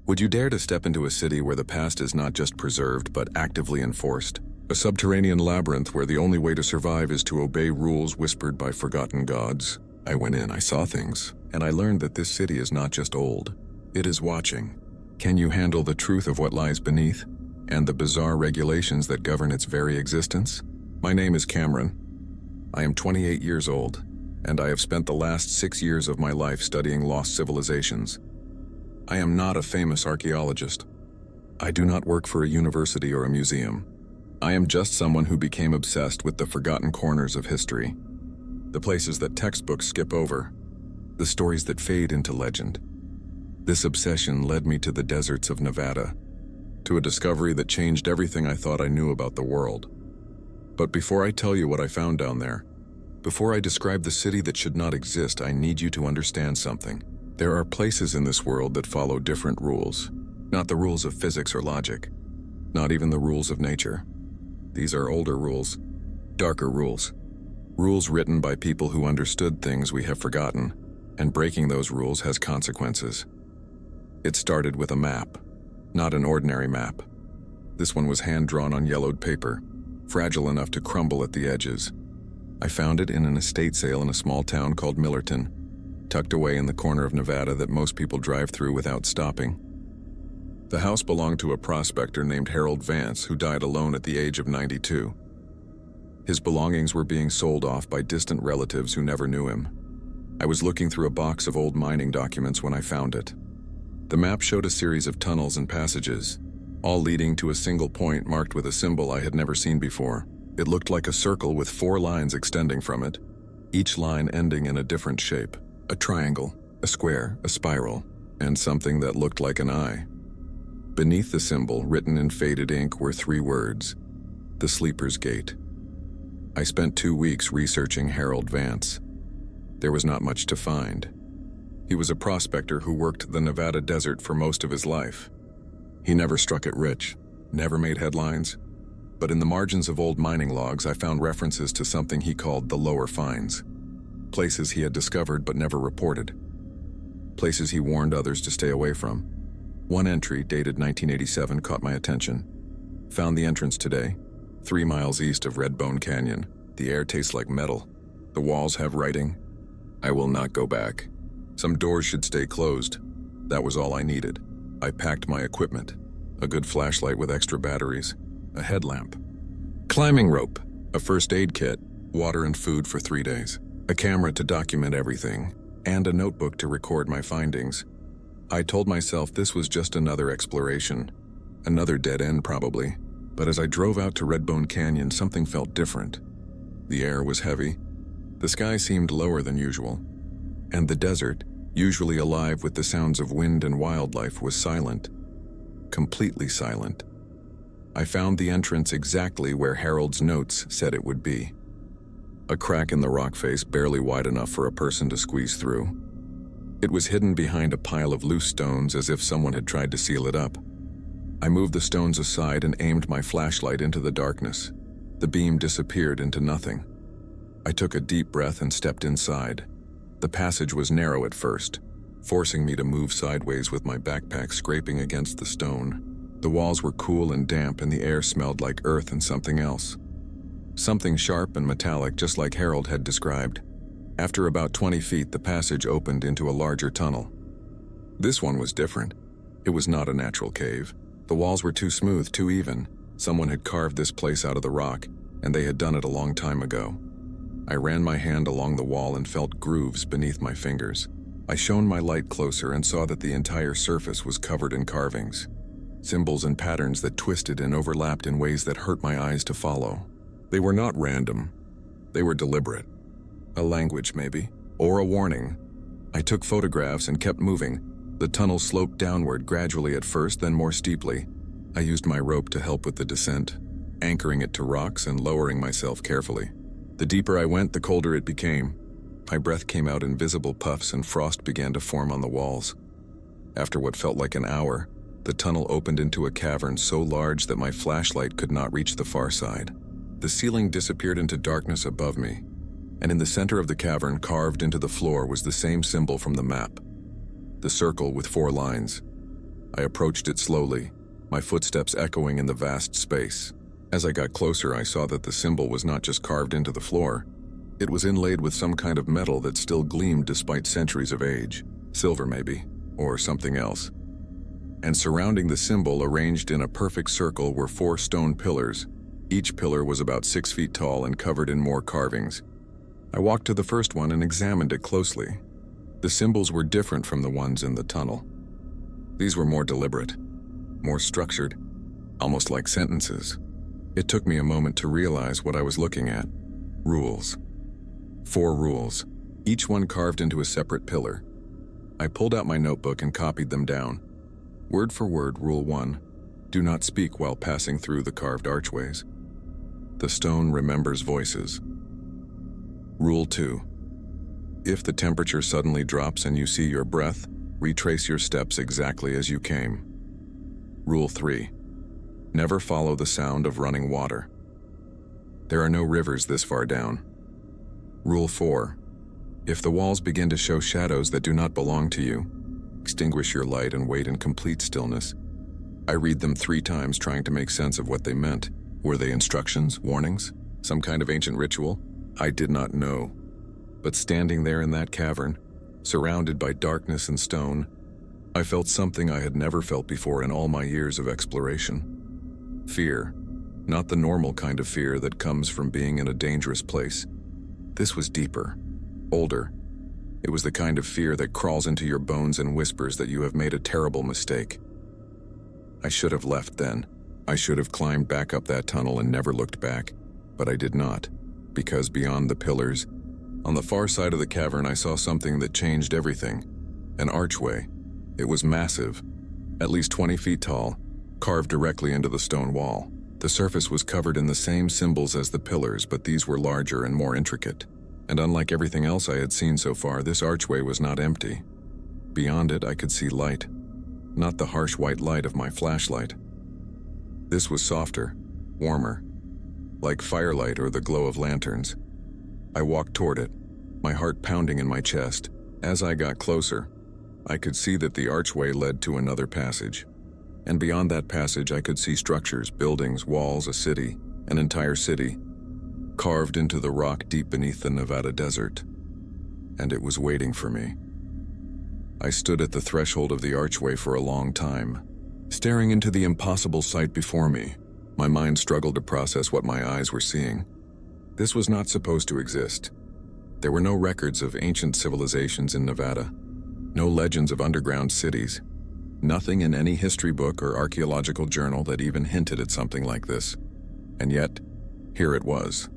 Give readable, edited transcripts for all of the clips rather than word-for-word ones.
Would you dare to step into a city where the past is not just preserved but actively enforced? A subterranean labyrinth where the only way to survive is to obey rules whispered by forgotten gods. I went in, I saw things, and I learned that this city is not just old. It is watching. Can you handle the truth of what lies beneath, and the bizarre regulations that govern its very existence? My name is Cameron. I am 28 years old, and I have spent the last 6 years of my life studying lost civilizations. I am not a famous archaeologist. I do not work for a university or a museum. I am just someone who became obsessed with the forgotten corners of history, the places that textbooks skip over, the stories that fade into legend. This obsession led me to the deserts of Nevada, to a discovery that changed everything I thought I knew about the world. But before I tell you what I found down there, before I describe the city that should not exist, I need you to understand something. There are places in this world that follow different rules, not the rules of physics or logic, not even the rules of nature. These are older rules, darker rules, rules written by people who understood things we have forgotten, and breaking those rules has consequences. It started with a map, not an ordinary map. This one was hand-drawn on yellowed paper, fragile enough to crumble at the edges. I found it in an estate sale in a small town called Millerton, tucked away in the corner of Nevada that most people drive through without stopping. The house belonged to a prospector named Harold Vance who died alone at the age of 92. His belongings were being sold off by distant relatives who never knew him. I was looking through a box of old mining documents when I found it. The map showed a series of tunnels and passages, all leading to a single point marked with a symbol I had never seen before. It looked like a circle with 4 lines extending from it, each line ending in a different shape. A triangle, a square, a spiral, and something that looked like an eye. Beneath the symbol, written in faded ink, were 3 words: the Sleeper's Gate. I spent 2 weeks researching Harold Vance. There was not much to find. He was a prospector who worked the Nevada desert for most of his life. He never struck it rich, never made headlines, but in the margins of old mining logs I found references to something he called the lower finds. Places he had discovered but never reported. Places he warned others to stay away from. One entry, dated 1987, caught my attention. Found the entrance today, 3 miles east of Redbone Canyon. The air tastes like metal. The walls have writing. I will not go back. Some doors should stay closed. That was all I needed. I packed my equipment. A good flashlight with extra batteries. A headlamp. Climbing rope. A first aid kit. Water and food for 3 days. A camera to document everything, and a notebook to record my findings. I told myself this was just another exploration, another dead end probably, but as I drove out to Redbone Canyon, something felt different. The air was heavy, the sky seemed lower than usual, and the desert, usually alive with the sounds of wind and wildlife, was silent, completely silent. I found the entrance exactly where Harold's notes said it would be. A crack in the rock face barely wide enough for a person to squeeze through. It was hidden behind a pile of loose stones as if someone had tried to seal it up. I moved the stones aside and aimed my flashlight into the darkness. The beam disappeared into nothing. I took a deep breath and stepped inside. The passage was narrow at first, forcing me to move sideways with my backpack scraping against the stone. The walls were cool and damp and the air smelled like earth and something else. Something sharp and metallic, just like Harold had described. After about 20 feet, the passage opened into a larger tunnel. This one was different. It was not a natural cave. The walls were too smooth, too even. Someone had carved this place out of the rock, and they had done it a long time ago. I ran my hand along the wall and felt grooves beneath my fingers. I shone my light closer and saw that the entire surface was covered in carvings. Symbols and patterns that twisted and overlapped in ways that hurt my eyes to follow. They were not random. They were deliberate. A language, maybe, or a warning. I took photographs and kept moving. The tunnel sloped downward gradually at first, then more steeply. I used my rope to help with the descent, anchoring it to rocks and lowering myself carefully. The deeper I went, the colder it became. My breath came out in visible puffs and frost began to form on the walls. After what felt like an hour, the tunnel opened into a cavern so large that my flashlight could not reach the far side. The ceiling disappeared into darkness above me, and in the center of the cavern, carved into the floor, was the same symbol from the map. The circle with 4 lines. I approached it slowly, my footsteps echoing in the vast space. As I got closer, I saw that the symbol was not just carved into the floor. It was inlaid with some kind of metal that still gleamed despite centuries of age. Silver maybe, or something else. And surrounding the symbol, arranged in a perfect circle, were 4 stone pillars. Each pillar was about 6 feet tall and covered in more carvings. I walked to the first one and examined it closely. The symbols were different from the ones in the tunnel. These were more deliberate, more structured, almost like sentences. It took me a moment to realize what I was looking at. Rules. 4 rules, each one carved into a separate pillar. I pulled out my notebook and copied them down. Word for word, Rule 1, do not speak while passing through the carved archways. The stone remembers voices. Rule 2, if the temperature suddenly drops and you see your breath, retrace your steps exactly as you came. Rule 3, never follow the sound of running water. There are no rivers this far down. Rule 4, if the walls begin to show shadows that do not belong to you, extinguish your light and wait in complete stillness. I read them 3 times, trying to make sense of what they meant. Were they instructions, warnings, some kind of ancient ritual? I did not know. But standing there in that cavern, surrounded by darkness and stone, I felt something I had never felt before in all my years of exploration. Fear, not the normal kind of fear that comes from being in a dangerous place. This was deeper, older. It was the kind of fear that crawls into your bones and whispers that you have made a terrible mistake. I should have left then. I should have climbed back up that tunnel and never looked back, but I did not, because beyond the pillars, on the far side of the cavern, I saw something that changed everything. An archway. It was massive, at least 20 feet tall, carved directly into the stone wall. The surface was covered in the same symbols as the pillars, but these were larger and more intricate. And unlike everything else I had seen so far, this archway was not empty. Beyond it, I could see light, not the harsh white light of my flashlight. This was softer, warmer, like firelight or the glow of lanterns. I walked toward it, my heart pounding in my chest. As I got closer, I could see that the archway led to another passage. And beyond that passage, I could see structures, buildings, walls, a city, an entire city, carved into the rock deep beneath the Nevada desert. And it was waiting for me. I stood at the threshold of the archway for a long time, staring into the impossible sight before me. My mind struggled to process what my eyes were seeing. This was not supposed to exist. There were no records of ancient civilizations in Nevada, no legends of underground cities, nothing in any history book or archaeological journal that even hinted at something like this. And yet, here it was.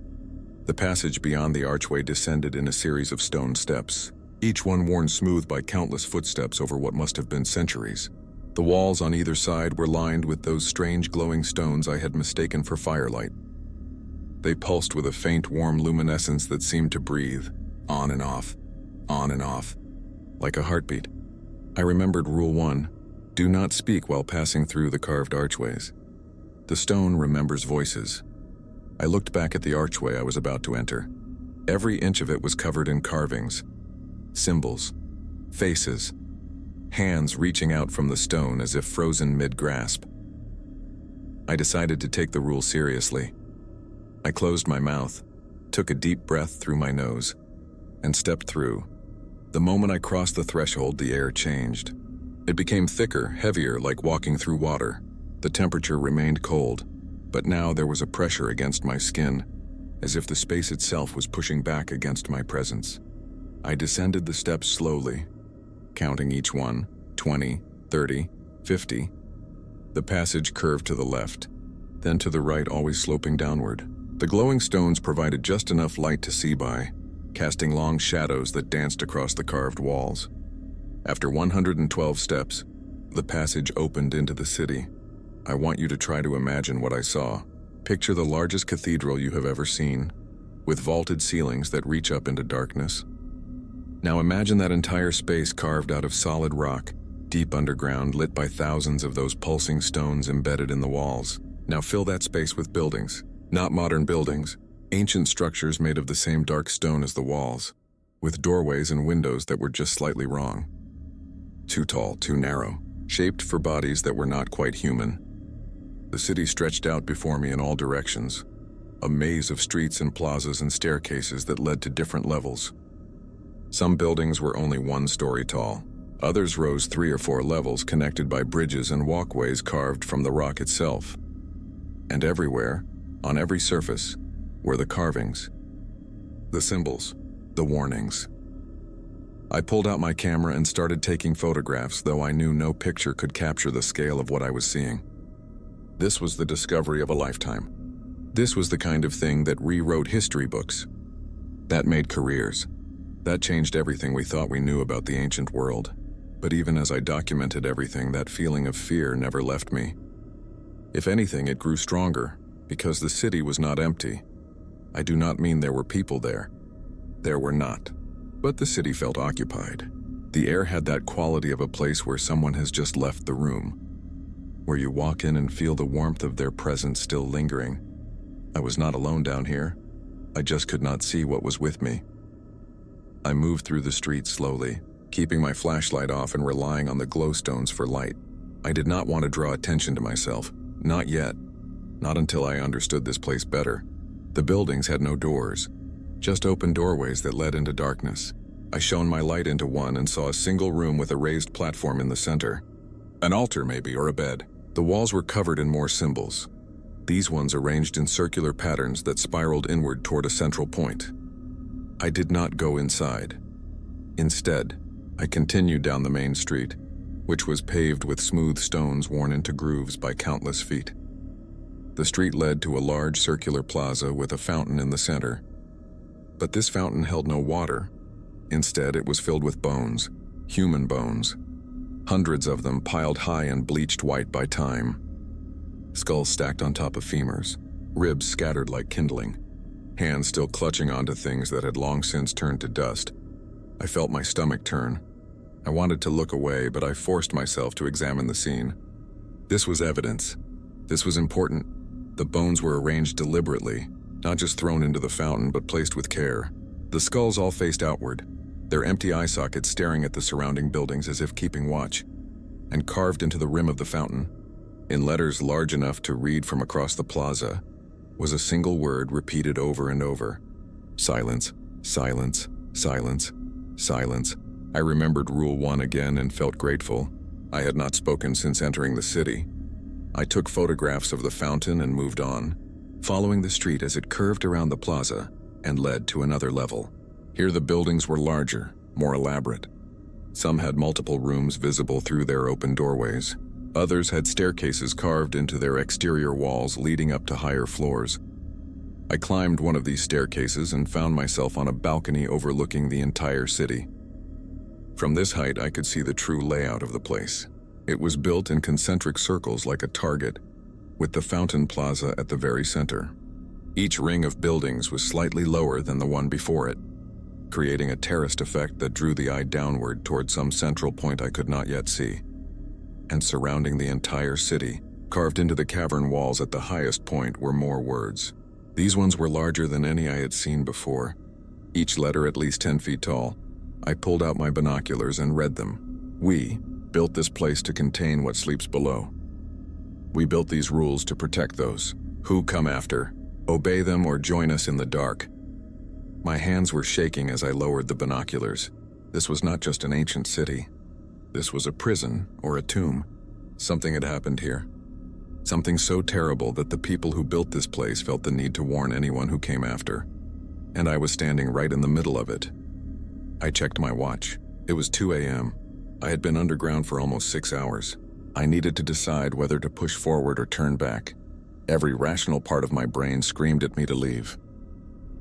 The passage beyond the archway descended in a series of stone steps, each one worn smooth by countless footsteps over what must have been centuries. The walls on either side were lined with those strange glowing stones I had mistaken for firelight. They pulsed with a faint, warm luminescence that seemed to breathe, on and off, like a heartbeat. I remembered Rule 1, do not speak while passing through the carved archways. The stone remembers voices. I looked back at the archway I was about to enter. Every inch of it was covered in carvings, symbols, faces, hands reaching out from the stone as if frozen mid-grasp. I decided to take the rule seriously. I closed my mouth, took a deep breath through my nose, and stepped through. The moment I crossed the threshold, the air changed. It became thicker, heavier, like walking through water. The temperature remained cold, but now there was a pressure against my skin, as if the space itself was pushing back against my presence. I descended the steps slowly, counting each one, 20, 30, 50. The passage curved to the left, then to the right, always sloping downward. The glowing stones provided just enough light to see by, casting long shadows that danced across the carved walls. After 112 steps, the passage opened into the city. I want you to try to imagine what I saw. Picture the largest cathedral you have ever seen, with vaulted ceilings that reach up into darkness. Now imagine that entire space carved out of solid rock, deep underground, lit by thousands of those pulsing stones embedded in the walls. Now fill that space with buildings, not modern buildings, ancient structures made of the same dark stone as the walls, with doorways and windows that were just slightly wrong. Too tall, too narrow. shaped for bodies that were not quite human. The city stretched out before me in all directions, a maze of streets and plazas and staircases that led to different levels. Some buildings were only 1 story tall. Others rose 3 or 4 levels connected by bridges and walkways carved from the rock itself. And everywhere, on every surface, were the carvings, the symbols, the warnings. I pulled out my camera and started taking photographs, though I knew no picture could capture the scale of what I was seeing. This was the discovery of a lifetime. This was the kind of thing that rewrote history books. That made careers. That changed everything we thought we knew about the ancient world. But even as I documented everything, that feeling of fear never left me. If anything, it grew stronger, because the city was not empty. I do not mean there were people there. There were not. But the city felt occupied. The air had that quality of a place where someone has just left the room, where you walk in and feel the warmth of their presence still lingering. I was not alone down here. I just could not see what was with me. I moved through the streets slowly, keeping my flashlight off and relying on the glowstones for light. I did not want to draw attention to myself. Not yet. Not until I understood this place better. The buildings had no doors, just open doorways that led into darkness. I shone my light into one and saw a single room with a raised platform in the center. An altar maybe, or a bed. The walls were covered in more symbols. These ones arranged in circular patterns that spiraled inward toward a central point. I did not go inside. Instead, I continued down the main street, which was paved with smooth stones worn into grooves by countless feet. The street led to a large circular plaza with a fountain in the center. But this fountain held no water. Instead, it was filled with bones, human bones. Hundreds of them piled high and bleached white by time. Skulls stacked on top of femurs, ribs scattered like kindling, hands still clutching onto things that had long since turned to dust. I felt my stomach turn. I wanted to look away, but I forced myself to examine the scene. This was evidence. This was important. The bones were arranged deliberately, not just thrown into the fountain, but placed with care. The skulls all faced outward, their empty eye sockets staring at the surrounding buildings as if keeping watch. And carved into the rim of the fountain, in letters large enough to read from across the plaza, was a single word repeated over and over. Silence, silence, silence, silence. I remembered Rule 1 again and felt grateful. I had not spoken since entering the city. I took photographs of the fountain and moved on, following the street as it curved around the plaza and led to another level. Here the buildings were larger, more elaborate. Some had multiple rooms visible through their open doorways. Others had staircases carved into their exterior walls leading up to higher floors. I climbed one of these staircases and found myself on a balcony overlooking the entire city. From this height, I could see the true layout of the place. It was built in concentric circles like a target, with the fountain plaza at the very center. Each ring of buildings was slightly lower than the one before it, creating a terraced effect that drew the eye downward toward some central point I could not yet see. And surrounding the entire city, carved into the cavern walls at the highest point, were more words. These ones were larger than any I had seen before, each letter at least 10 feet tall. I pulled out my binoculars and read them. We built this place to contain what sleeps below. We built these rules to protect those who come after. Obey them or join us in the dark. My hands were shaking as I lowered the binoculars. This was not just an ancient city. This was a prison or a tomb. Something had happened here. Something so terrible that the people who built this place felt the need to warn anyone who came after. And I was standing right in the middle of it. I checked my watch. It was 2 a.m. I had been underground for almost 6 hours. I needed to decide whether to push forward or turn back. Every rational part of my brain screamed at me to leave,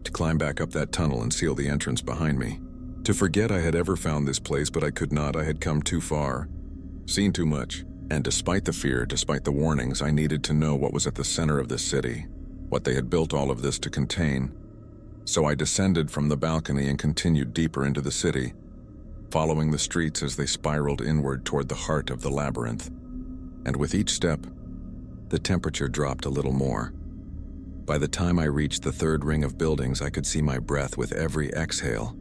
to climb back up that tunnel and seal the entrance behind me, to forget I had ever found this place, but I could not. I had come too far, seen too much, and despite the fear, despite the warnings, I needed to know what was at the center of this city, what they had built all of this to contain. So I descended from the balcony and continued deeper into the city, following the streets as they spiraled inward toward the heart of the labyrinth. And with each step, the temperature dropped a little more. By the time I reached the third ring of buildings, I could see my breath with every exhale.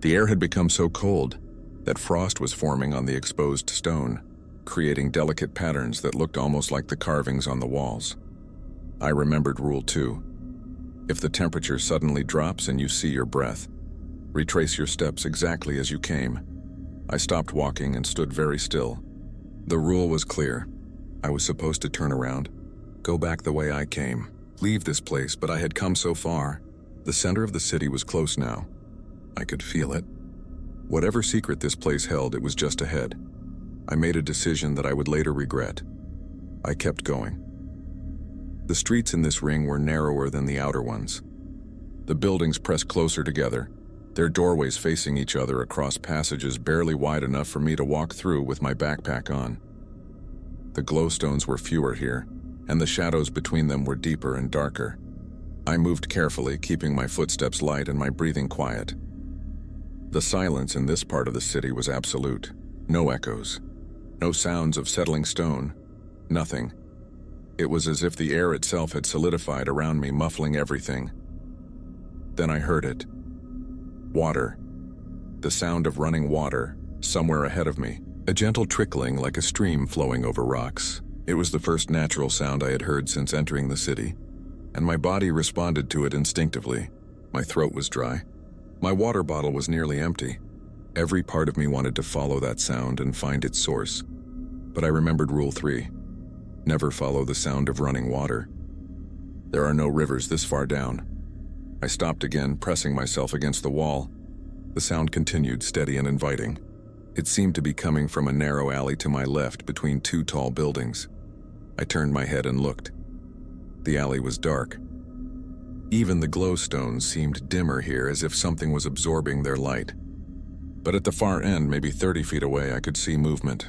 The air had become so cold that frost was forming on the exposed stone. creating delicate patterns that looked almost like the carvings on the walls. I remembered Rule 2. If the temperature suddenly drops and you see your breath, retrace your steps exactly as you came. I stopped walking and stood very still. The rule was clear. I was supposed to turn around, go back the way I came, leave this place, but I had come so far. The center of the city was close now. I could feel it. Whatever secret this place held, it was just ahead. I made a decision that I would later regret. I kept going. The streets in this ring were narrower than the outer ones. The buildings pressed closer together, their doorways facing each other across passages barely wide enough for me to walk through with my backpack on. The glowstones were fewer here, and the shadows between them were deeper and darker. I moved carefully, keeping my footsteps light and my breathing quiet. The silence in this part of the city was absolute. No echoes. No sounds of settling stone. Nothing. It was as if the air itself had solidified around me, muffling everything. Then I heard it. Water. The sound of running water, somewhere ahead of me. A gentle trickling like a stream flowing over rocks. It was the first natural sound I had heard since entering the city, and my body responded to it instinctively. My throat was dry. My water bottle was nearly empty. Every part of me wanted to follow that sound and find its source. But I remembered Rule 3. Never follow the sound of running water. There are no rivers this far down. I stopped again, pressing myself against the wall. The sound continued, steady and inviting. It seemed to be coming from a narrow alley to my left between two tall buildings. I turned my head and looked. The alley was dark. Even the glowstones seemed dimmer here, as if something was absorbing their light. But at the far end, maybe 30 feet away, I could see movement.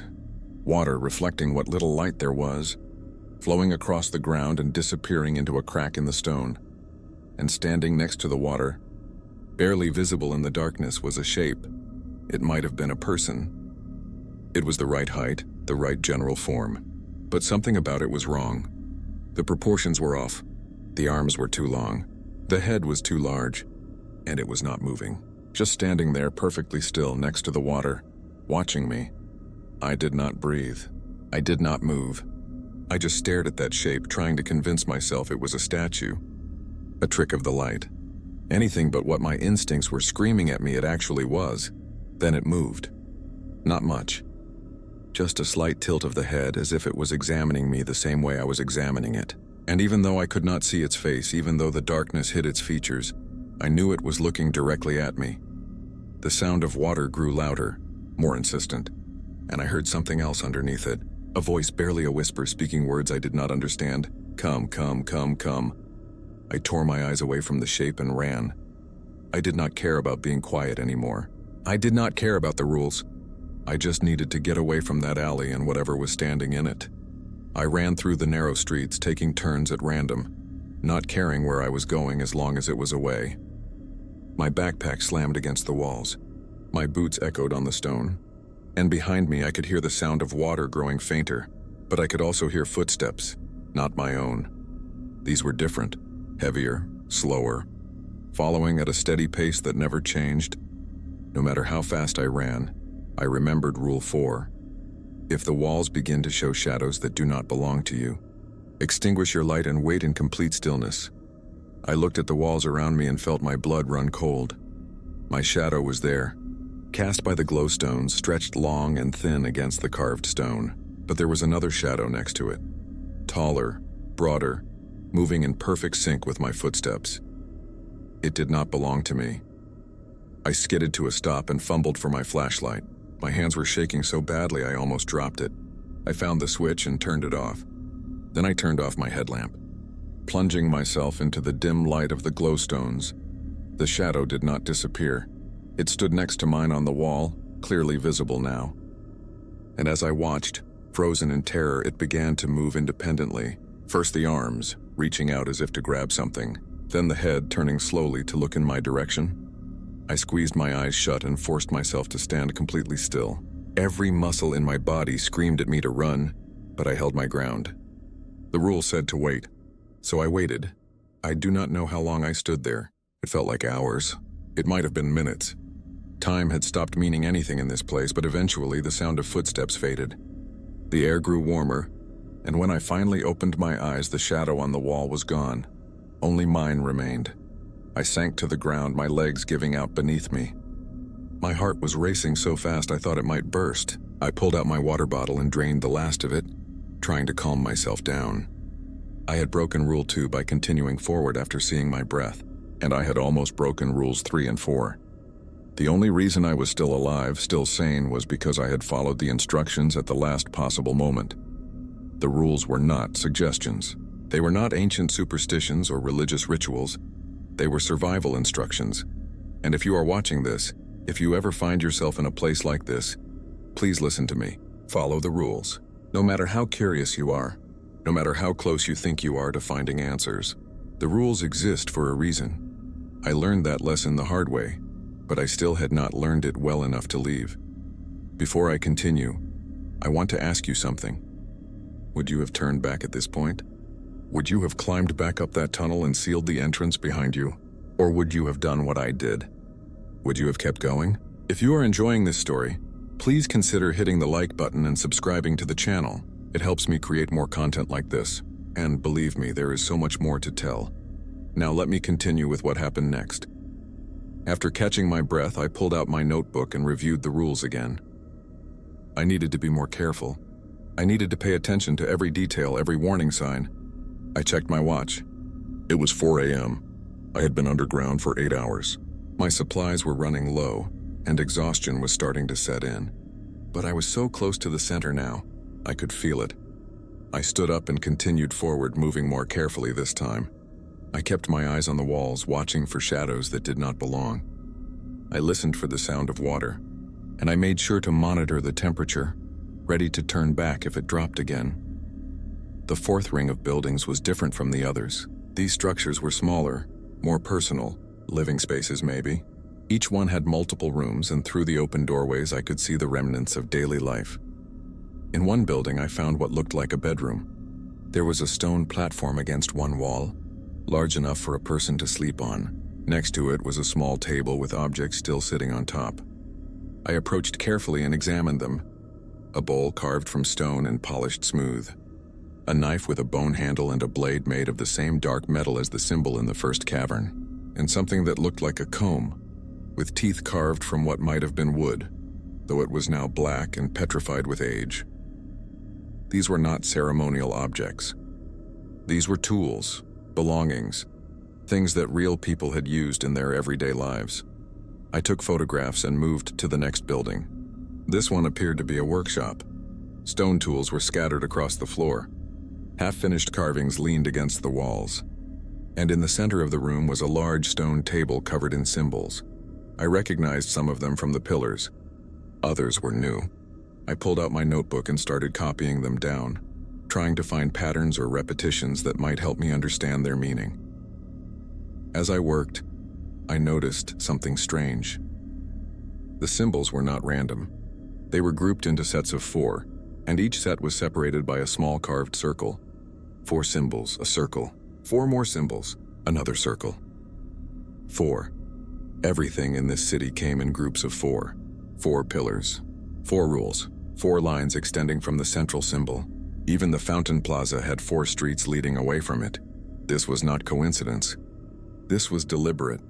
Water reflecting what little light there was, flowing across the ground and disappearing into a crack in the stone. And standing next to the water, barely visible in the darkness, was a shape. It might have been a person. It was the right height, the right general form. But something about it was wrong. The proportions were off. The arms were too long. The head was too large. And it was not moving. Just standing there perfectly still next to the water, watching me. I did not breathe. I did not move. I just stared at that shape, trying to convince myself it was a statue. A trick of the light. Anything but what my instincts were screaming at me it actually was. Then it moved. Not much. Just a slight tilt of the head, as if it was examining me the same way I was examining it. And even though I could not see its face, even though the darkness hid its features, I knew it was looking directly at me. The sound of water grew louder, more insistent, and I heard something else underneath it. A voice, barely a whisper, speaking words I did not understand. Come, come, come, come. I tore my eyes away from the shape and ran. I did not care about being quiet anymore. I did not care about the rules. I just needed to get away from that alley and whatever was standing in it. I ran through the narrow streets, taking turns at random, not caring where I was going as long as it was away. My backpack slammed against the walls. My boots echoed on the stone. And behind me I could hear the sound of water growing fainter, but I could also hear footsteps, not my own. These were different, heavier, slower, following at a steady pace that never changed. No matter how fast I ran, I remembered Rule 4. If the walls begin to show shadows that do not belong to you, extinguish your light and wait in complete stillness. I looked at the walls around me and felt my blood run cold. My shadow was there, cast by the glowstones, stretched long and thin against the carved stone. But there was another shadow next to it, taller, broader, moving in perfect sync with my footsteps. It did not belong to me. I skidded to a stop and fumbled for my flashlight. My hands were shaking so badly I almost dropped it. I found the switch and turned it off. Then I turned off my headlamp, plunging myself into the dim light of the glowstones. The shadow did not disappear. It stood next to mine on the wall, clearly visible now. And as I watched, frozen in terror, it began to move independently. First the arms, reaching out as if to grab something, then the head turning slowly to look in my direction. I squeezed my eyes shut and forced myself to stand completely still. Every muscle in my body screamed at me to run, but I held my ground. The rule said to wait, so I waited. I do not know how long I stood there. It felt like hours. It might have been minutes. Time had stopped meaning anything in this place, but eventually the sound of footsteps faded. The air grew warmer, and when I finally opened my eyes, the shadow on the wall was gone. Only mine remained. I sank to the ground, my legs giving out beneath me. My heart was racing so fast I thought it might burst. I pulled out my water bottle and drained the last of it, trying to calm myself down. I had broken Rule 2 by continuing forward after seeing my breath, and I had almost broken Rules 3 and 4. The only reason I was still alive, still sane, was because I had followed the instructions at the last possible moment. The rules were not suggestions. They were not ancient superstitions or religious rituals. They were survival instructions. And if you are watching this, if you ever find yourself in a place like this, please listen to me. Follow the rules. No matter how curious you are, no matter how close you think you are to finding answers, the rules exist for a reason. I learned that lesson the hard way, but I still had not learned it well enough to leave. Before I continue, I want to ask you something. Would you have turned back at this point? Would you have climbed back up that tunnel and sealed the entrance behind you? Or would you have done what I did? Would you have kept going? If you are enjoying this story, please consider hitting the like button and subscribing to the channel. It helps me create more content like this. And believe me, there is so much more to tell. Now let me continue with what happened next. After catching my breath, I pulled out my notebook and reviewed the rules again. I needed to be more careful. I needed to pay attention to every detail, every warning sign. I checked my watch. It was 4 a.m. I had been underground for 8 hours. My supplies were running low, and exhaustion was starting to set in. But I was so close to the center now, I could feel it. I stood up and continued forward, moving more carefully this time. I kept my eyes on the walls, watching for shadows that did not belong. I listened for the sound of water, and I made sure to monitor the temperature, ready to turn back if it dropped again. The fourth ring of buildings was different from the others. These structures were smaller, more personal, living spaces maybe. Each one had multiple rooms, and through the open doorways I could see the remnants of daily life. In one building I found what looked like a bedroom. There was a stone platform against one wall, large enough for a person to sleep on. Next to it was a small table with objects still sitting on top. I approached carefully and examined them. A bowl carved from stone and polished smooth. A knife with a bone handle and a blade made of the same dark metal as the symbol in the first cavern. And something that looked like a comb, with teeth carved from what might have been wood, though it was now black and petrified with age. These were not ceremonial objects. These were tools, belongings, things that real people had used in their everyday lives. I took photographs and moved to the next building. This one appeared to be a workshop. Stone tools were scattered across the floor. Half-finished carvings leaned against the walls. And in the center of the room was a large stone table covered in symbols. I recognized some of them from the pillars. Others were new. I pulled out my notebook and started copying them down, trying to find patterns or repetitions that might help me understand their meaning. As I worked, I noticed something strange. The symbols were not random. They were grouped into sets of 4, and each set was separated by a small carved circle. 4 symbols, a circle. 4 more symbols, another circle. 4. Everything in this city came in groups of 4. 4 pillars, 4 rules, 4 lines extending from the central symbol. Even the Fountain Plaza had 4 streets leading away from it. This was not coincidence. This was deliberate.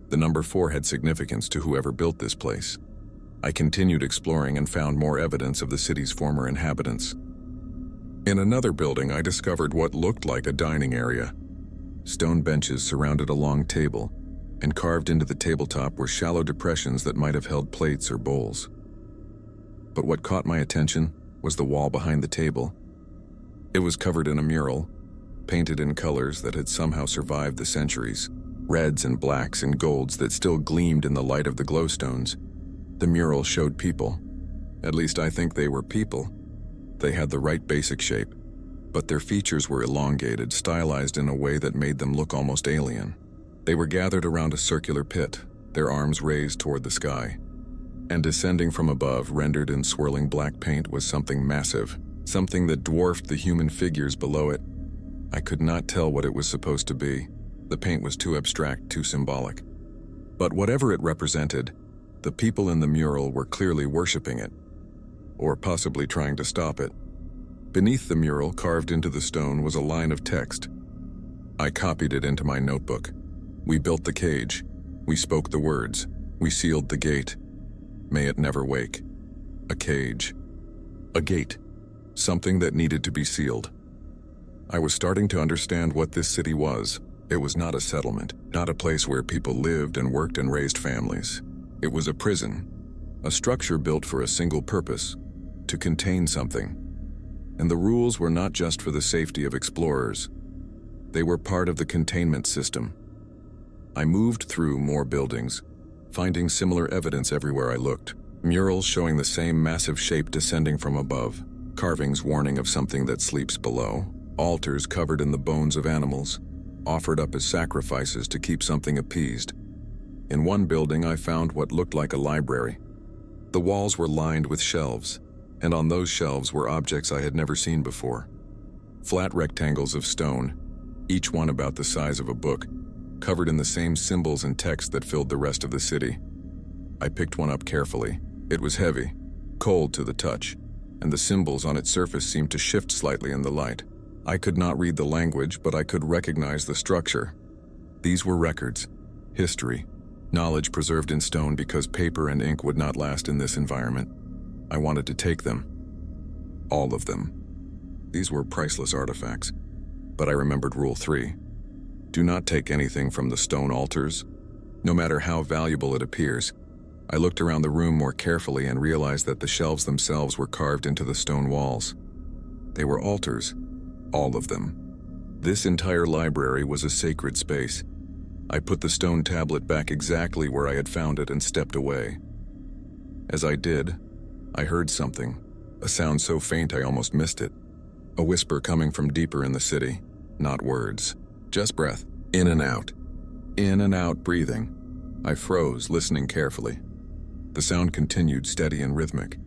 The number 4 had significance to whoever built this place. I continued exploring and found more evidence of the city's former inhabitants. In another building, I discovered what looked like a dining area. Stone benches surrounded a long table, and carved into the tabletop were shallow depressions that might have held plates or bowls. But what caught my attention was the wall behind the table. It was covered in a mural, painted in colors that had somehow survived the centuries, reds and blacks and golds that still gleamed in the light of the glowstones. The mural showed people. At least I think they were people. They had the right basic shape, but their features were elongated, stylized in a way that made them look almost alien. They were gathered around a circular pit, their arms raised toward the sky. And descending from above, rendered in swirling black paint, was something massive, something that dwarfed the human figures below it. I could not tell what it was supposed to be. The paint was too abstract, too symbolic. But whatever it represented, the people in the mural were clearly worshiping it, or possibly trying to stop it. Beneath the mural, carved into the stone, was a line of text. I copied it into my notebook. We built the cage. We spoke the words. We sealed the gate. May it never wake. A cage. A gate. Something that needed to be sealed. I was starting to understand what this city was. It was not a settlement, not a place where people lived and worked and raised families. It was a prison, a structure built for a single purpose, to contain something. And the rules were not just for the safety of explorers. They were part of the containment system. I moved through more buildings, finding similar evidence everywhere I looked. Murals showing the same massive shape descending from above, carvings warning of something that sleeps below, altars covered in the bones of animals, offered up as sacrifices to keep something appeased. In one building, I found what looked like a library. The walls were lined with shelves, and on those shelves were objects I had never seen before. Flat rectangles of stone, each one about the size of a book, covered in the same symbols and text that filled the rest of the city. I picked one up carefully. It was heavy, cold to the touch, and the symbols on its surface seemed to shift slightly in the light. I could not read the language, but I could recognize the structure. These were records, history, knowledge preserved in stone because paper and ink would not last in this environment. I wanted to take them. All of them. These were priceless artifacts. But I remembered Rule 3. Do not take anything from the stone altars, no matter how valuable it appears. I looked around the room more carefully and realized that the shelves themselves were carved into the stone walls. They were altars, all of them. This entire library was a sacred space. I put the stone tablet back exactly where I had found it and stepped away. As I did, I heard something, a sound so faint I almost missed it. A whisper coming from deeper in the city, not words, just breath, in and out breathing. I froze, listening carefully. The sound continued, steady and rhythmic.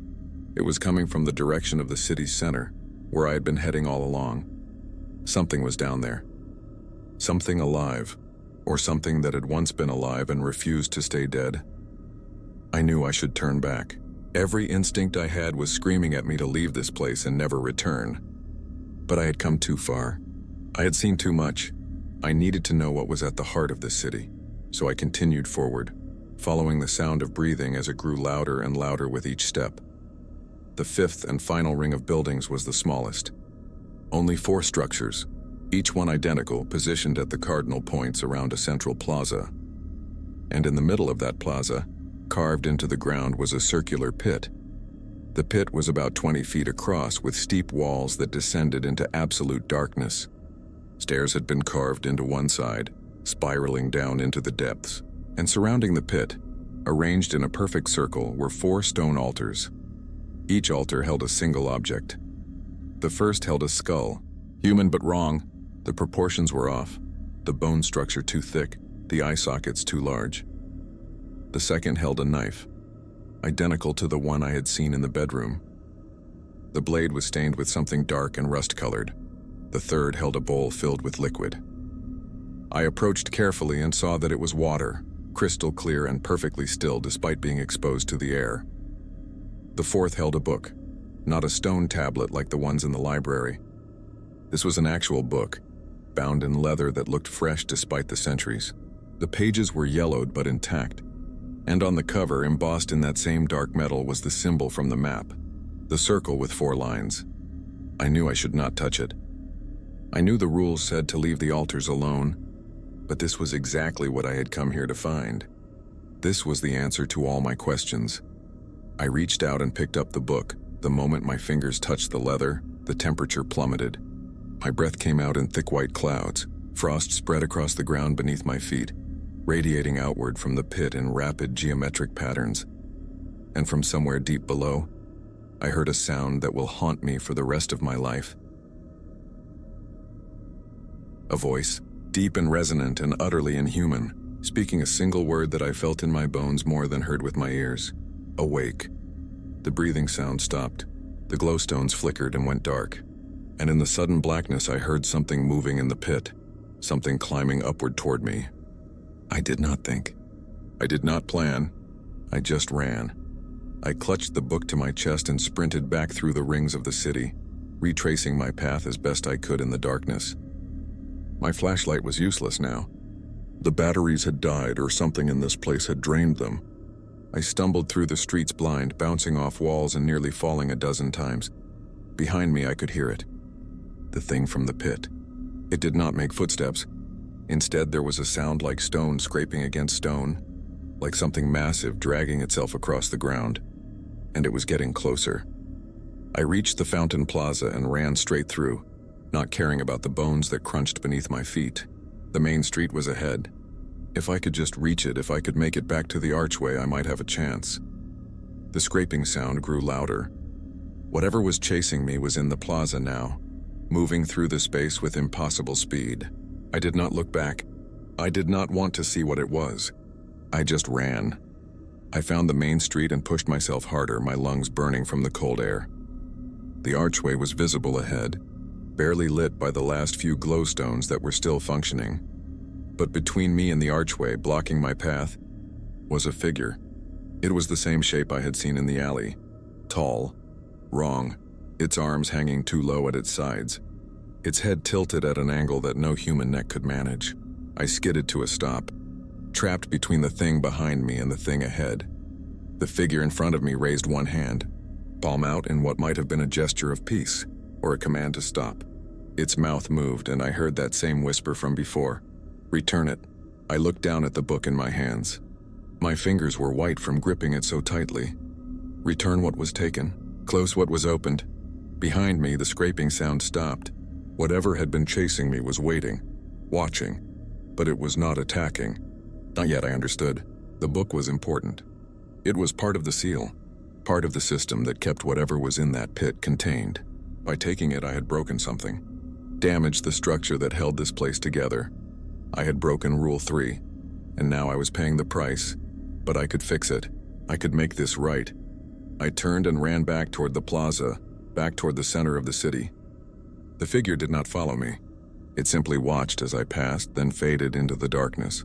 It was coming from the direction of the city's center, where I had been heading all along. Something was down there. Something alive, or something that had once been alive and refused to stay dead. I knew I should turn back. Every instinct I had was screaming at me to leave this place and never return. But I had come too far. I had seen too much. I needed to know what was at the heart of this city, so I continued forward, following the sound of breathing as it grew louder and louder with each step. The fifth and final ring of buildings was the smallest. Only 4 structures, each one identical, positioned at the cardinal points around a central plaza. And in the middle of that plaza, carved into the ground, was a circular pit. The pit was about 20 feet across, with steep walls that descended into absolute darkness. Stairs had been carved into one side, spiraling down into the depths. And surrounding the pit, arranged in a perfect circle, were 4 stone altars. Each altar held a single object. The first held a skull, human but wrong. The proportions were off, the bone structure too thick, the eye sockets too large. The second held a knife, identical to the one I had seen in the bedroom. The blade was stained with something dark and rust-colored. The third held a bowl filled with liquid. I approached carefully and saw that it was water, crystal clear and perfectly still despite being exposed to the air. The fourth held a book, not a stone tablet like the ones in the library. This was an actual book, bound in leather that looked fresh despite the centuries. The pages were yellowed but intact, and on the cover, embossed in that same dark metal, was the symbol from the map, the circle with 4 lines. I knew I should not touch it. I knew the rules said to leave the altars alone, but this was exactly what I had come here to find. This was the answer to all my questions. I reached out and picked up the book. The moment my fingers touched the leather, the temperature plummeted. My breath came out in thick white clouds. Frost spread across the ground beneath my feet, radiating outward from the pit in rapid geometric patterns. And from somewhere deep below, I heard a sound that will haunt me for the rest of my life. A voice, deep and resonant and utterly inhuman, speaking a single word that I felt in my bones more than heard with my ears. Awake. The breathing sound stopped. The glowstones flickered and went dark. And in the sudden blackness, I heard something moving in the pit, something climbing upward toward me. I did not think. I did not plan. I just ran. I clutched the book to my chest and sprinted back through the rings of the city, retracing my path as best I could in the darkness. My flashlight was useless now. The batteries had died, or something in this place had drained them. I stumbled through the streets blind, bouncing off walls and nearly falling a dozen times. Behind me, I could hear it. The thing from the pit. It did not make footsteps. Instead, there was a sound like stone scraping against stone, like something massive dragging itself across the ground. And it was getting closer. I reached the fountain plaza and ran straight through, not caring about the bones that crunched beneath my feet. The main street was ahead. If I could just reach it, if I could make it back to the archway, I might have a chance. The scraping sound grew louder. Whatever was chasing me was in the plaza now, moving through the space with impossible speed. I did not look back. I did not want to see what it was. I just ran. I found the main street and pushed myself harder, my lungs burning from the cold air. The archway was visible ahead, barely lit by the last few glowstones that were still functioning. But between me and the archway, blocking my path, was a figure. It was the same shape I had seen in the alley. Tall. Wrong. Its arms hanging too low at its sides. Its head tilted at an angle that no human neck could manage. I skidded to a stop, trapped between the thing behind me and the thing ahead. The figure in front of me raised one hand, palm out in what might have been a gesture of peace, or a command to stop. Its mouth moved, and I heard that same whisper from before. Return it. I looked down at the book in my hands. My fingers were white from gripping it so tightly. Return what was taken. Close what was opened. Behind me, the scraping sound stopped. Whatever had been chasing me was waiting, watching, but it was not attacking. Not yet, I understood. The book was important. It was part of the seal, part of the system that kept whatever was in that pit contained. By taking it, I had broken something, damaged the structure that held this place together. I had broken Rule 3, and now I was paying the price, but I could fix it. I could make this right. I turned and ran back toward the plaza, back toward the center of the city. The figure did not follow me. It simply watched as I passed, then faded into the darkness.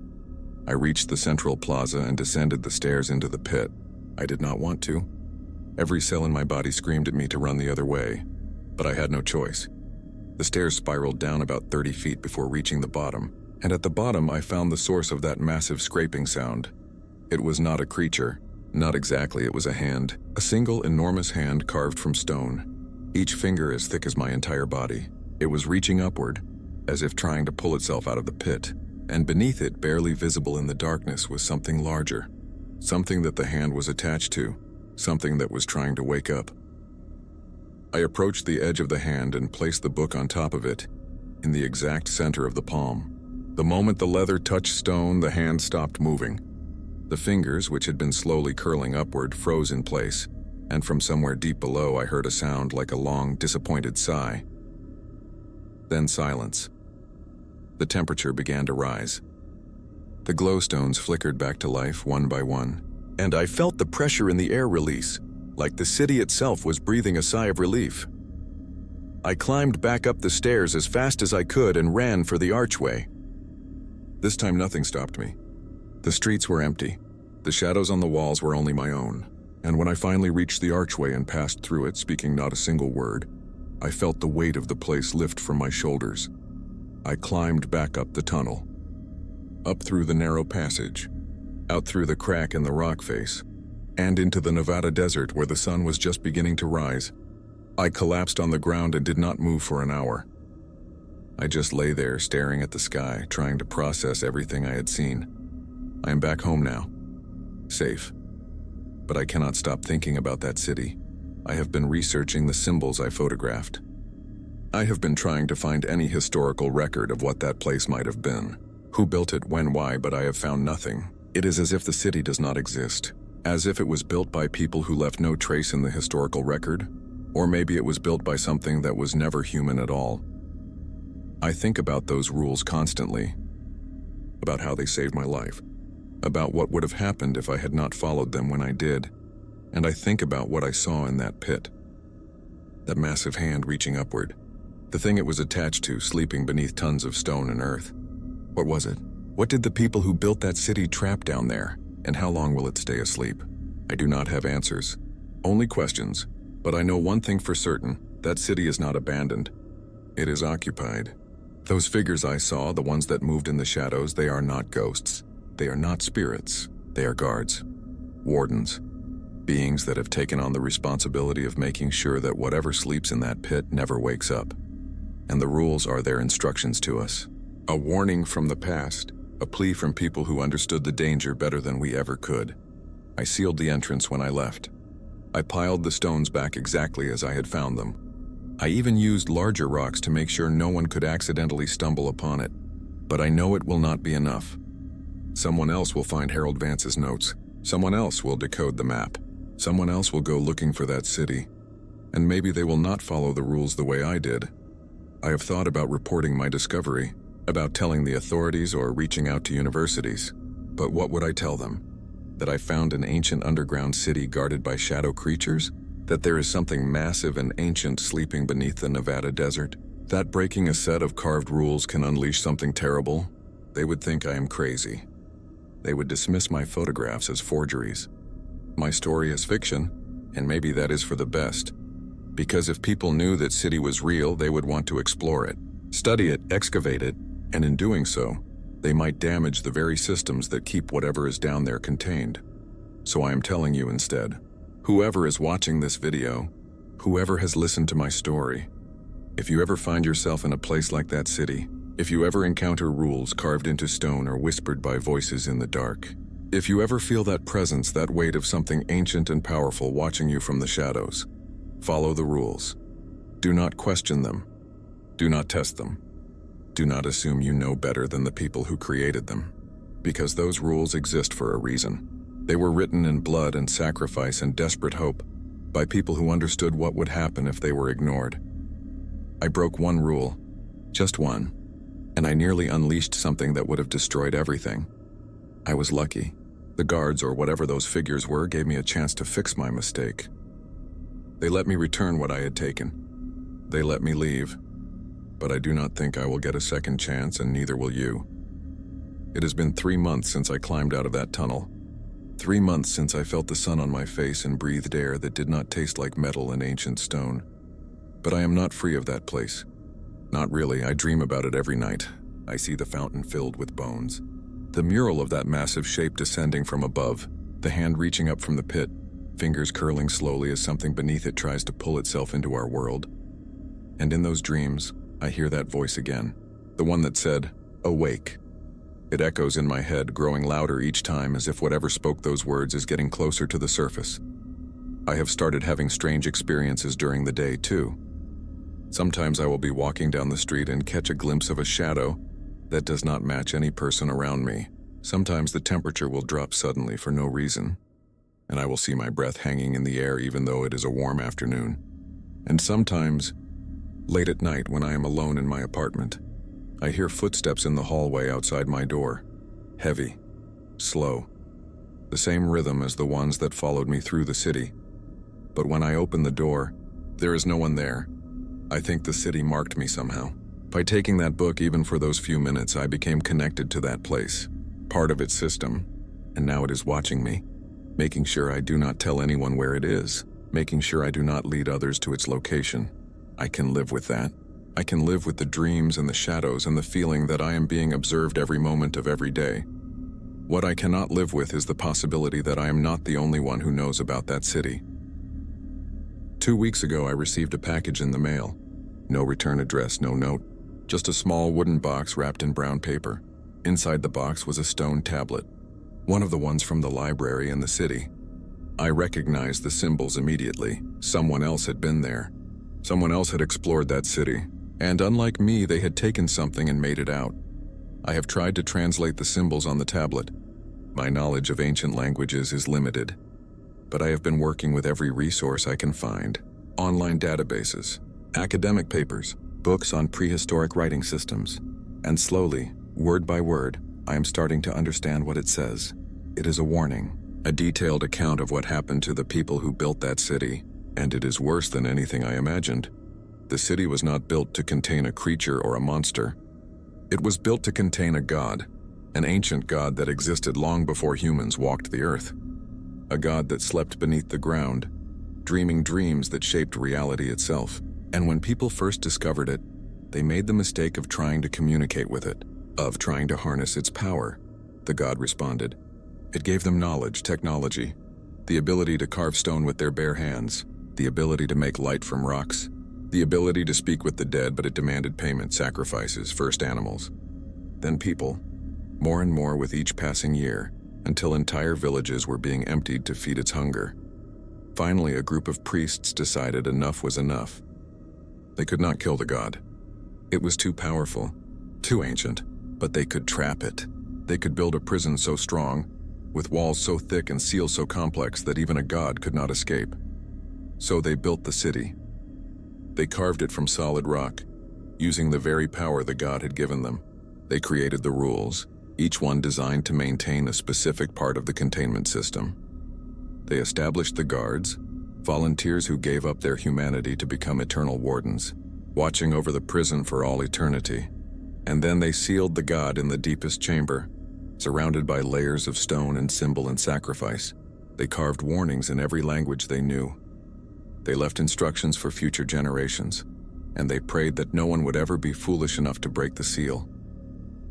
I reached the central plaza and descended the stairs into the pit. I did not want to. Every cell in my body screamed at me to run the other way, but I had no choice. The stairs spiraled down about 30 feet before reaching the bottom, and at the bottom I found the source of that massive scraping sound. It was not a creature. Not exactly, it was a hand. A single enormous hand carved from stone. Each finger as thick as my entire body. It was reaching upward, as if trying to pull itself out of the pit, and beneath it, barely visible in the darkness, was something larger. Something that the hand was attached to, something that was trying to wake up. I approached the edge of the hand and placed the book on top of it, in the exact center of the palm. The moment the leather touched stone, the hand stopped moving. The fingers, which had been slowly curling upward, froze in place, and from somewhere deep below I heard a sound like a long, disappointed sigh. Then silence. The temperature began to rise. The glowstones flickered back to life one by one, and I felt the pressure in the air release, like the city itself was breathing a sigh of relief. I climbed back up the stairs as fast as I could and ran for the archway. This time nothing stopped me. The streets were empty. The shadows on the walls were only my own. And when I finally reached the archway and passed through it, speaking not a single word, I felt the weight of the place lift from my shoulders. I climbed back up the tunnel, up through the narrow passage, out through the crack in the rock face, and into the Nevada desert where the sun was just beginning to rise. I collapsed on the ground and did not move for an hour. I just lay there staring at the sky, trying to process everything I had seen. I am back home now, safe. But I cannot stop thinking about that city. I have been researching the symbols I photographed. I have been trying to find any historical record of what that place might have been. Who built it, when, why, but I have found nothing. It is as if the city does not exist. As if it was built by people who left no trace in the historical record. Or maybe it was built by something that was never human at all. I think about those rules constantly. About how they saved my life. About what would have happened if I had not followed them when I did, and I think about what I saw in that pit. That massive hand reaching upward, the thing it was attached to sleeping beneath tons of stone and earth. What was it? What did the people who built that city trap down there, and how long will it stay asleep? I do not have answers, only questions, but I know one thing for certain. That city is not abandoned. It is occupied. Those figures I saw, the ones that moved in the shadows, they are not ghosts. They are not spirits. They are guards, wardens, beings that have taken on the responsibility of making sure that whatever sleeps in that pit never wakes up. And the rules are their instructions to us. A warning from the past, a plea from people who understood the danger better than we ever could. I sealed the entrance when I left. I piled the stones back exactly as I had found them. I even used larger rocks to make sure no one could accidentally stumble upon it. But I know it will not be enough. Someone else will find Harold Vance's notes. Someone else will decode the map. Someone else will go looking for that city. And maybe they will not follow the rules the way I did. I have thought about reporting my discovery, about telling the authorities or reaching out to universities. But what would I tell them? That I found an ancient underground city guarded by shadow creatures? That there is something massive and ancient sleeping beneath the Nevada desert? That breaking a set of carved rules can unleash something terrible? They would think I am crazy. They would dismiss my photographs as forgeries. My story is fiction, and maybe that is for the best. Because if people knew that city was real, they would want to explore it, study it, excavate it, and in doing so, they might damage the very systems that keep whatever is down there contained. So I am telling you instead. Whoever is watching this video, whoever has listened to my story, if you ever find yourself in a place like that city, if you ever encounter rules carved into stone or whispered by voices in the dark, if you ever feel that presence, that weight of something ancient and powerful watching you from the shadows, follow the rules. Do not question them. Do not test them. Do not assume you know better than the people who created them, because those rules exist for a reason. They were written in blood and sacrifice and desperate hope by people who understood what would happen if they were ignored. I broke one rule, just one, and I nearly unleashed something that would have destroyed everything. I was lucky. The guards, or whatever those figures were, gave me a chance to fix my mistake. They let me return what I had taken. They let me leave. But I do not think I will get a second chance, and neither will you. It has been 3 months since I climbed out of that tunnel. 3 months since I felt the sun on my face and breathed air that did not taste like metal and ancient stone. But I am not free of that place. Not really. I dream about it every night. I see the fountain filled with bones. The mural of that massive shape descending from above, the hand reaching up from the pit, fingers curling slowly as something beneath it tries to pull itself into our world. And in those dreams, I hear that voice again, the one that said, "Awake." It echoes in my head, growing louder each time as if whatever spoke those words is getting closer to the surface. I have started having strange experiences during the day, too. Sometimes I will be walking down the street and catch a glimpse of a shadow that does not match any person around me. Sometimes the temperature will drop suddenly for no reason, and I will see my breath hanging in the air even though it is a warm afternoon. And sometimes, late at night when I am alone in my apartment, I hear footsteps in the hallway outside my door. Heavy, slow, the same rhythm as the ones that followed me through the city. But when I open the door, there is no one there. I think the city marked me somehow. By taking that book, even for those few minutes, I became connected to that place, part of its system, and now it is watching me, making sure I do not tell anyone where it is, making sure I do not lead others to its location. I can live with that. I can live with the dreams and the shadows and the feeling that I am being observed every moment of every day. What I cannot live with is the possibility that I am not the only one who knows about that city. 2 weeks ago, I received a package in the mail. No return address, no note, just a small wooden box wrapped in brown paper. Inside the box was a stone tablet, one of the ones from the library in the city. I recognized the symbols immediately. Someone else had been there. Someone else had explored that city. And unlike me, they had taken something and made it out. I have tried to translate the symbols on the tablet. My knowledge of ancient languages is limited, but I have been working with every resource I can find. Online databases, academic papers, books on prehistoric writing systems. And slowly, word by word, I am starting to understand what it says. It is a warning, a detailed account of what happened to the people who built that city, and it is worse than anything I imagined. The city was not built to contain a creature or a monster. It was built to contain a god, an ancient god that existed long before humans walked the earth. A god that slept beneath the ground, dreaming dreams that shaped reality itself. And when people first discovered it, they made the mistake of trying to communicate with it, of trying to harness its power. The god responded. It gave them knowledge, technology, the ability to carve stone with their bare hands, the ability to make light from rocks, the ability to speak with the dead, but it demanded payment, sacrifices, first animals. Then people, more and more with each passing year, until entire villages were being emptied to feed its hunger. Finally, a group of priests decided enough was enough. They could not kill the god. It was too powerful, too ancient, but they could trap it. They could build a prison so strong, with walls so thick and seals so complex that even a god could not escape. So they built the city. They carved it from solid rock, using the very power the god had given them. They created the rules, each one designed to maintain a specific part of the containment system. They established the guards, volunteers who gave up their humanity to become eternal wardens, watching over the prison for all eternity. And then they sealed the god in the deepest chamber, surrounded by layers of stone and symbol and sacrifice. They carved warnings in every language they knew. They left instructions for future generations, and they prayed that no one would ever be foolish enough to break the seal.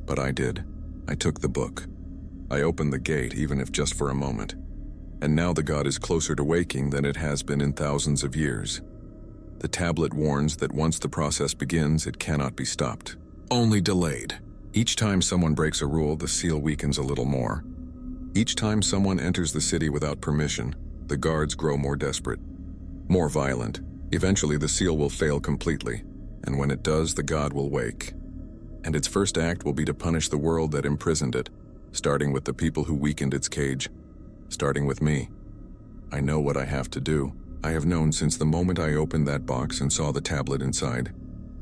But I did. I took the book. I opened the gate, even if just for a moment. And now the god is closer to waking than it has been in thousands of years. The tablet warns that once the process begins, it cannot be stopped. Only delayed. Each time someone breaks a rule, the seal weakens a little more. Each time someone enters the city without permission, the guards grow more desperate, more violent. Eventually, the seal will fail completely, and when it does, the god will wake. And its first act will be to punish the world that imprisoned it, starting with the people who weakened its cage, starting with me. I know what I have to do. I have known since the moment I opened that box and saw the tablet inside.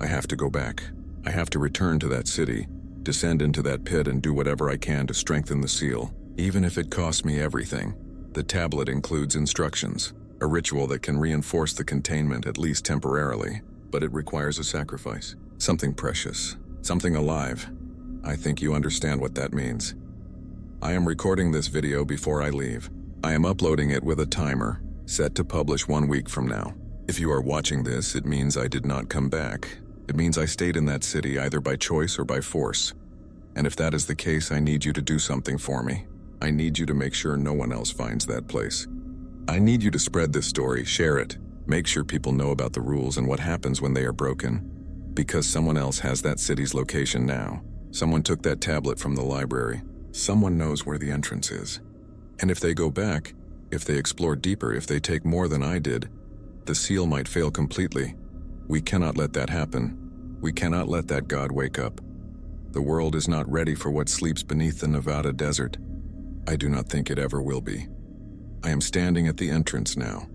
I have to go back. I have to return to that city, descend into that pit and do whatever I can to strengthen the seal, even if it costs me everything. The tablet includes instructions, a ritual that can reinforce the containment at least temporarily, but it requires a sacrifice, something precious, something alive. I think you understand what that means. I am recording this video before I leave. I am uploading it with a timer, set to publish 1 week from now. If you are watching this, it means I did not come back. It means I stayed in that city either by choice or by force. And if that is the case, I need you to do something for me. I need you to make sure no one else finds that place. I need you to spread this story, share it, make sure people know about the rules and what happens when they are broken. Because someone else has that city's location now. Someone took that tablet from the library. Someone knows where the entrance is. And if they go back, if they explore deeper, if they take more than I did, the seal might fail completely. We cannot let that happen. We cannot let that god wake up. The world is not ready for what sleeps beneath the Nevada desert. I do not think it ever will be. I am standing at the entrance now.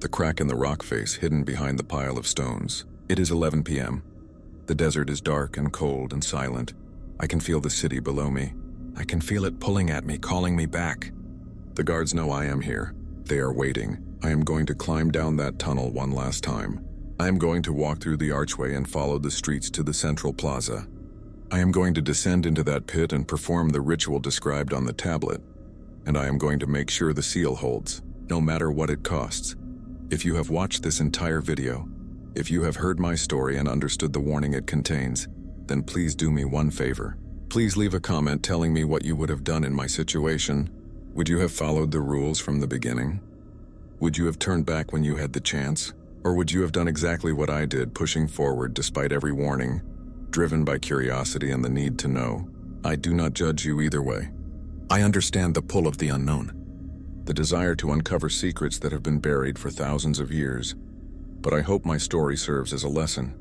The crack in the rock face hidden behind the pile of stones. It is 11 p.m. The desert is dark and cold and silent. I can feel the city below me. I can feel it pulling at me, calling me back. The guards know I am here. They are waiting. I am going to climb down that tunnel one last time. I am going to walk through the archway and follow the streets to the central plaza. I am going to descend into that pit and perform the ritual described on the tablet. And I am going to make sure the seal holds, no matter what it costs. If you have watched this entire video, if you have heard my story and understood the warning it contains, then please do me one favor. Please leave a comment telling me what you would have done in my situation. Would you have followed the rules from the beginning? Would you have turned back when you had the chance? Or would you have done exactly what I did, pushing forward despite every warning, driven by curiosity and the need to know? I do not judge you either way. I understand the pull of the unknown, the desire to uncover secrets that have been buried for thousands of years. But I hope my story serves as a lesson.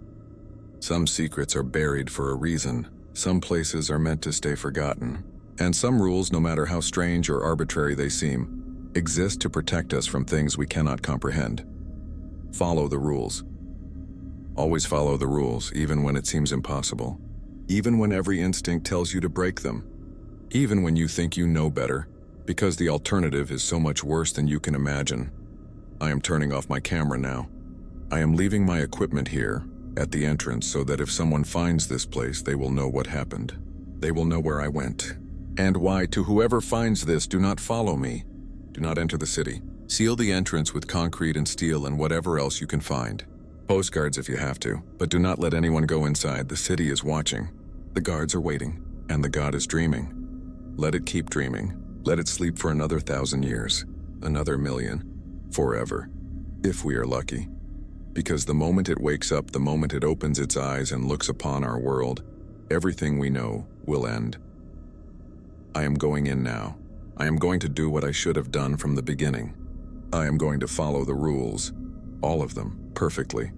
Some secrets are buried for a reason. Some places are meant to stay forgotten. And some rules, no matter how strange or arbitrary they seem, exist to protect us from things we cannot comprehend. Follow the rules. Always follow the rules, even when it seems impossible. Even when every instinct tells you to break them. Even when you think you know better, because the alternative is so much worse than you can imagine. I am turning off my camera now. I am leaving my equipment here, at the entrance, so that if someone finds this place, they will know what happened. They will know where I went. And why, to whoever finds this, do not follow me. Do not enter the city. Seal the entrance with concrete and steel and whatever else you can find. Postcards if you have to, but do not let anyone go inside. The city is watching. The guards are waiting, and the god is dreaming. Let it keep dreaming. Let it sleep for another 1,000 years, another million, forever, if we are lucky. Because the moment it wakes up, the moment it opens its eyes and looks upon our world, everything we know will end. I am going in now. I am going to do what I should have done from the beginning. I am going to follow the rules, all of them, perfectly.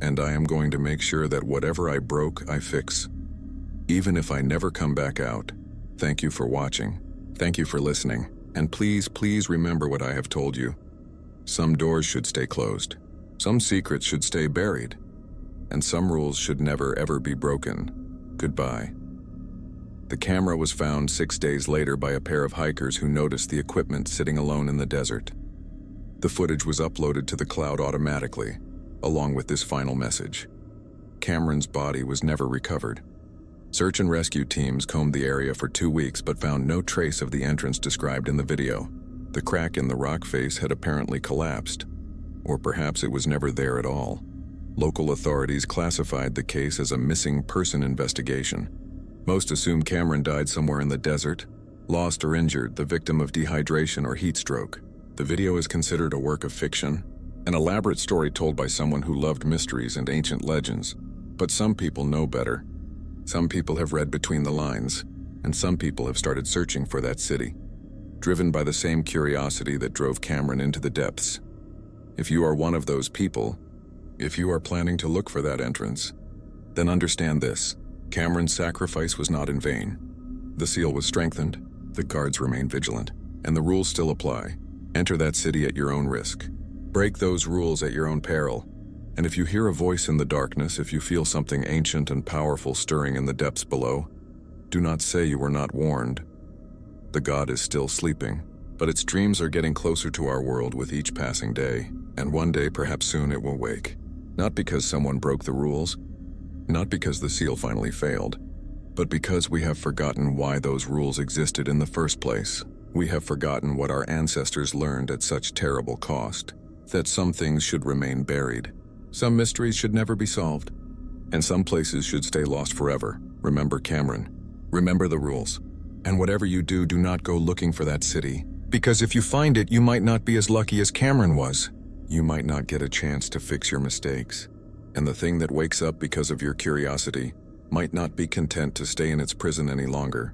And I am going to make sure that whatever I broke, I fix. Even if I never come back out. Thank you for watching. Thank you for listening. And please, please remember what I have told you. Some doors should stay closed. Some secrets should stay buried. And some rules should never ever be broken. Goodbye. The camera was found 6 days later by a pair of hikers who noticed the equipment sitting alone in the desert. The footage was uploaded to the cloud automatically, along with this final message. Cameron's body was never recovered. Search and rescue teams combed the area for 2 weeks but found no trace of the entrance described in the video. The crack in the rock face had apparently collapsed, or perhaps it was never there at all. Local authorities classified the case as a missing person investigation. Most assume Cameron died somewhere in the desert, lost or injured, the victim of dehydration or heat stroke. The video is considered a work of fiction, an elaborate story told by someone who loved mysteries and ancient legends. But some people know better. Some people have read between the lines, and some people have started searching for that city, driven by the same curiosity that drove Cameron into the depths. If you are one of those people, if you are planning to look for that entrance, then understand this: Cameron's sacrifice was not in vain. The seal was strengthened, the guards remain vigilant, and the rules still apply. Enter that city at your own risk. Break those rules at your own peril. And if you hear a voice in the darkness, if you feel something ancient and powerful stirring in the depths below, do not say you were not warned. The god is still sleeping, but its dreams are getting closer to our world with each passing day, and one day, perhaps soon, it will wake. Not because someone broke the rules, not because the seal finally failed, but because we have forgotten why those rules existed in the first place. We have forgotten what our ancestors learned at such terrible cost, that some things should remain buried. Some mysteries should never be solved, and some places should stay lost forever. Remember Cameron. Remember the rules. And whatever you do, do not go looking for that city, because if you find it, you might not be as lucky as Cameron was. You might not get a chance to fix your mistakes. And the thing that wakes up because of your curiosity might not be content to stay in its prison any longer.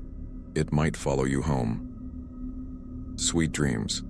It might follow you home. Sweet dreams.